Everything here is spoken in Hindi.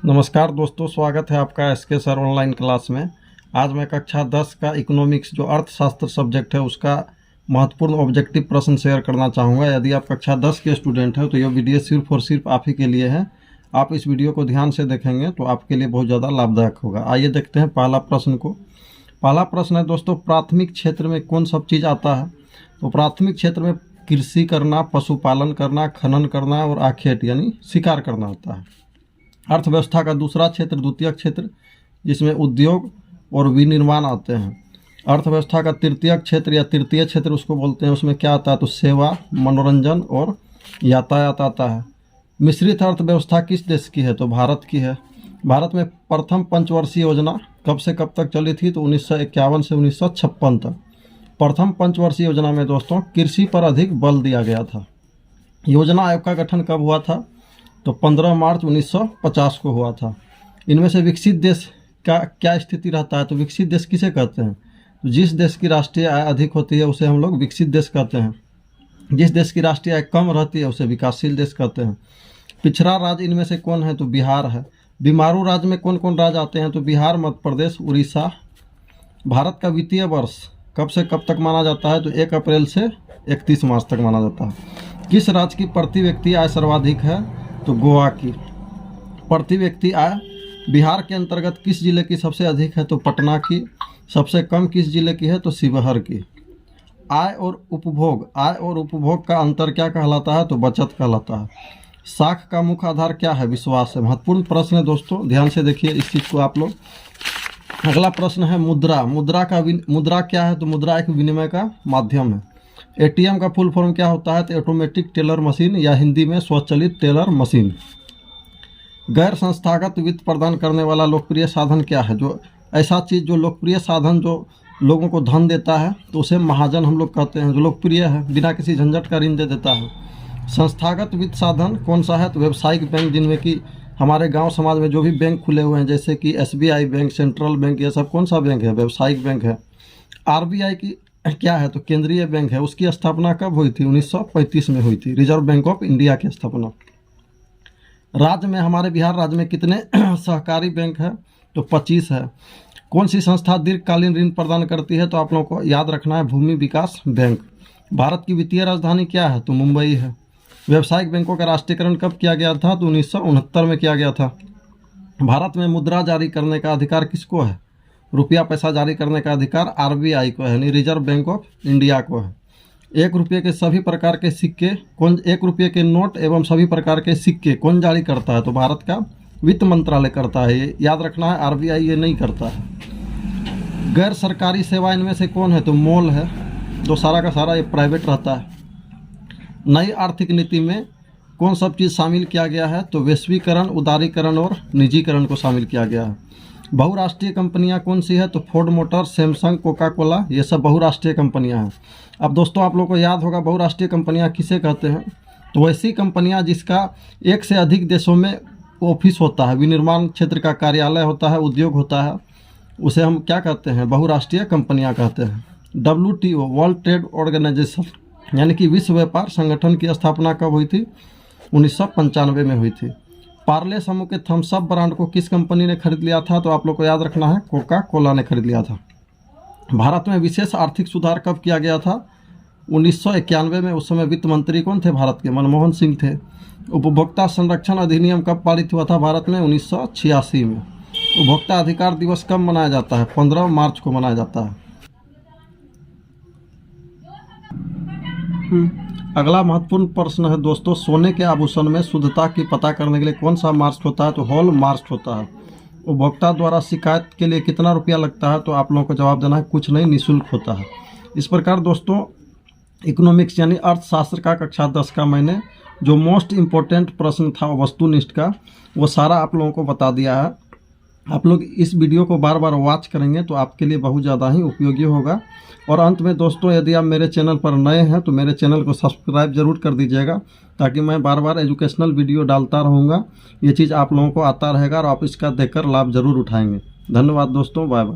नमस्कार दोस्तों, स्वागत है आपका एसके सर ऑनलाइन क्लास में। आज मैं कक्षा 10 का इकोनॉमिक्स जो अर्थशास्त्र सब्जेक्ट है उसका महत्वपूर्ण ऑब्जेक्टिव प्रश्न शेयर करना चाहूँगा। यदि आप कक्षा 10 के स्टूडेंट हैं तो यह वीडियो सिर्फ और सिर्फ आप ही के लिए है। आप इस वीडियो को ध्यान से देखेंगे तो आपके लिए बहुत ज़्यादा लाभदायक होगा। आइए देखते हैं पहला प्रश्न को। पहला प्रश्न है दोस्तों, प्राथमिक क्षेत्र में कौन सब चीज़ आता है? तो प्राथमिक क्षेत्र में कृषि करना, पशुपालन करना, खनन करना और आखेट यानी शिकार करना आता है। अर्थव्यवस्था का दूसरा क्षेत्र द्वितीयक क्षेत्र, जिसमें उद्योग और विनिर्माण आते हैं। अर्थव्यवस्था का तृतीयक क्षेत्र या तृतीय क्षेत्र उसको बोलते हैं, उसमें क्या आता है? तो सेवा, मनोरंजन और यातायात आता है। मिश्रित अर्थव्यवस्था किस देश की है? तो भारत की है। भारत में प्रथम पंचवर्षीय योजना कब से कब तक चली थी? तो 1951 से 1956 तक। प्रथम पंचवर्षीय योजना में दोस्तों कृषि पर अधिक बल दिया गया था। योजना आयोग का गठन कब हुआ था? तो 15 मार्च 1950 को हुआ था। इनमें से विकसित देश का क्या स्थिति रहता है? तो विकसित देश किसे कहते हैं? तो जिस देश की राष्ट्रीय आय अधिक होती है उसे हम लोग विकसित देश कहते हैं। जिस देश की राष्ट्रीय आय कम रहती है उसे विकासशील देश कहते हैं। पिछड़ा राज्य इनमें से कौन है? तो बिहार है। बीमारू राज्य में कौन कौन राज्य आते हैं? तो बिहार, मध्य प्रदेश, उड़ीसा। भारत का वित्तीय वर्ष कब से कब तक माना जाता है? तो 1 अप्रैल से 31 मार्च तक माना जाता है। किस राज्य की प्रति व्यक्ति आय सर्वाधिक है? तो गोवा की। प्रति व्यक्ति आय बिहार के अंतर्गत किस जिले की सबसे अधिक है? तो पटना की। सबसे कम किस जिले की है? तो शिवहर की। आय और उपभोग का अंतर क्या कहलाता है? तो बचत कहलाता है। साख का मुख्य आधार क्या है? विश्वास है। महत्वपूर्ण प्रश्न है दोस्तों, ध्यान से देखिए इस चीज़ को आप लोग। अगला प्रश्न है मुद्रा। मुद्रा क्या है? तो मुद्रा एक विनिमय का माध्यम है। एटीएम का फुल फॉर्म क्या होता है? तो ऑटोमेटिक टेलर मशीन या हिंदी में स्वचालित टेलर मशीन। गैर संस्थागत वित्त प्रदान करने वाला लोकप्रिय साधन क्या है? जो ऐसा चीज़ जो लोकप्रिय साधन जो लोगों को धन देता है तो उसे महाजन हम लोग कहते हैं। जो लोकप्रिय है, बिना किसी झंझट का ऋण दे देता है। संस्थागत वित्त साधन कौन सा है? तो व्यावसायिक बैंक, जिनमें कि हमारे गांव समाज में जो भी बैंक खुले हुए हैं जैसे कि SBI बैंक, सेंट्रल बैंक, ये सब कौन सा बैंक है? व्यावसायिक बैंक है। RBI की क्या है? तो केंद्रीय बैंक है। उसकी स्थापना कब हुई थी? 1935 में हुई थी। रिजर्व बैंक ऑफ इंडिया की स्थापना। राज्य में, हमारे बिहार राज्य में कितने सहकारी बैंक है? तो 25 है। कौन सी संस्था दीर्घकालीन ऋण प्रदान करती है? तो आप लोगों को याद रखना है, भूमि विकास बैंक। भारत की वित्तीय राजधानी क्या है? तो मुंबई है। व्यावसायिक बैंकों का राष्ट्रीयकरण कब किया गया था? तो 1969 में किया गया था। भारत में मुद्रा जारी करने का अधिकार किसको है? रुपया पैसा जारी करने का अधिकार RBI को है, यानी रिजर्व बैंक ऑफ इंडिया को है। 1 रुपये के सभी प्रकार के सिक्के कौन, 1 रुपये के नोट एवं सभी प्रकार के सिक्के कौन जारी करता है? तो भारत का वित्त मंत्रालय करता है। ये याद रखना है, RBI ये नहीं करता है। गैर सरकारी सेवा इनमें से कौन है? तो मॉल है। जो सारा का सारा ये प्राइवेट रहता है। नई आर्थिक नीति में कौन सब चीज़ शामिल किया गया है? तो वैश्वीकरण, उदारीकरण और निजीकरण को शामिल किया गया है। बहुराष्ट्रीय कंपनियां कौन सी है? तो Ford motor, Samsung, Coca Cola, ये सब बहुराष्ट्रीय कंपनियां हैं। अब दोस्तों आप लोगों को याद होगा बहुराष्ट्रीय कंपनियां किसे कहते हैं? तो वैसी कंपनियां जिसका एक से अधिक देशों में ऑफिस होता है, विनिर्माण क्षेत्र का कार्यालय होता है, उद्योग होता है, उसे हम क्या कहते हैं? बहुराष्ट्रीय कंपनियाँ कहते हैं। WTO वर्ल्ड ट्रेड ऑर्गेनाइजेशन यानी कि विश्व व्यापार संगठन की स्थापना कब हुई थी? 1995 में हुई थी। पार्ले समूह के थम्स अप ब्रांड को किस कंपनी ने खरीद लिया था? तो आप लोग को याद रखना है, कोका कोला ने खरीद लिया था। भारत में विशेष आर्थिक सुधार कब किया गया था? 1991 में। उस समय वित्त मंत्री कौन थे भारत के? मनमोहन सिंह थे। उपभोक्ता संरक्षण अधिनियम कब पारित हुआ था भारत में? 1986 में। उपभोक्ता अधिकार दिवस कब मनाया जाता है? 15 मार्च को मनाया जाता है। अगला महत्वपूर्ण प्रश्न है दोस्तों, सोने के आभूषण में शुद्धता की पता करने के लिए कौन सा मार्क होता है? तो हॉल मार्क होता है। उपभोक्ता द्वारा शिकायत के लिए कितना रुपया लगता है? तो आप लोगों को जवाब देना है, कुछ नहीं, निःशुल्क होता है। इस प्रकार दोस्तों इकोनॉमिक्स यानी अर्थशास्त्र का कक्षा 10 का मैंने जो मोस्ट इम्पोर्टेंट प्रश्न था वस्तुनिष्ठ का, वो सारा आप लोगों को बता दिया है। आप लोग इस वीडियो को बार बार वॉच करेंगे तो आपके लिए बहुत ज़्यादा ही उपयोगी होगा। और अंत में दोस्तों, यदि आप मेरे चैनल पर नए हैं तो मेरे चैनल को सब्सक्राइब जरूर कर दीजिएगा, ताकि मैं बार बार एजुकेशनल वीडियो डालता रहूँगा। ये चीज़ आप लोगों को आता रहेगा और आप इसका देखकर लाभ ज़रूर उठाएंगे। धन्यवाद दोस्तों, बाय बाय।